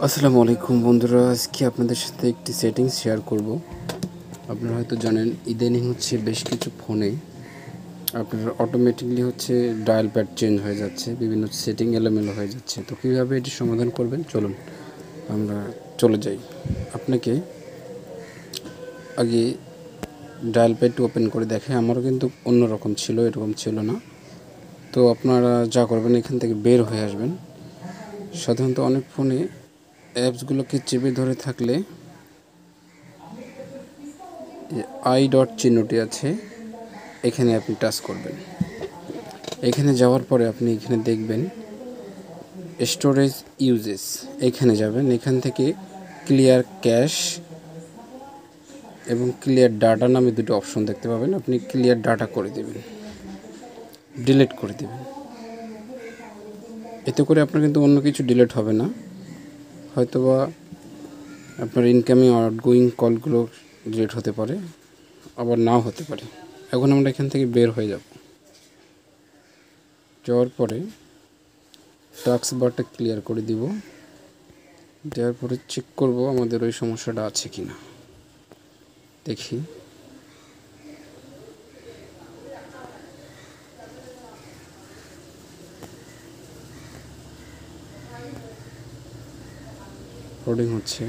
আসসালামু আলাইকুম বন্ধুরা, আজকে আপনাদের সাথে একটি সেটিংস শেয়ার করব। আপনারা হয়তো জানেন ইদানিং বেশ কিছু ফোনে আপনার অটোমেটিকলি ডায়াল প্যাড চেঞ্জ হয়ে যাচ্ছে, বিভিন্ন সেটিং এলোমেলো হয়ে যাচ্ছে। তো কীভাবে এটি সমাধান করবেন চলুন আমরা চলে যাই। আপনাকে আগে ডায়াল প্যাডটি ওপেন করে দেখে, আমারও কিন্তু অন্যরকম ছিল, এরকম ছিল না। তো আপনারা যা করবেন, এখান থেকে বের হয়ে আসবেন। সাধারণত অনেক ফোনে অ্যাপসগুলোকে চেপে ধরে থাকলে আই ডট চিহ্নটি আছে, এখানে আপনি টাচ করবেন। এখানে যাওয়ার পরে আপনি এখানে দেখবেন স্টোরেজ ইউজেস, এখানে যাবেন। এখান থেকে ক্লিয়ার ক্যাশ এবং ক্লিয়ার ডাটা নামে দুটো অপশন দেখতে পাবেন। আপনি ক্লিয়ার ডাটা করে দেবেন, ডিলিট করে দেবেন। এতে করে আপনার কিন্তু অন্য কিছু ডিলিট হবে না, হয়তোবা আপনার ইনকামিং আউটগোয়িং কলগুলো ডিলিট হতে পারে, আবার নাও হতে পারে। এখন আমরা এখান থেকে বের হয়ে যাব। যাওয়ার পরে টাস্ক বারটা ক্লিয়ার করে দিব। দেওয়ার পরে চেক করব আমাদের ওই সমস্যাটা আছে কিনা। দেখি, লোডিং হচ্ছে।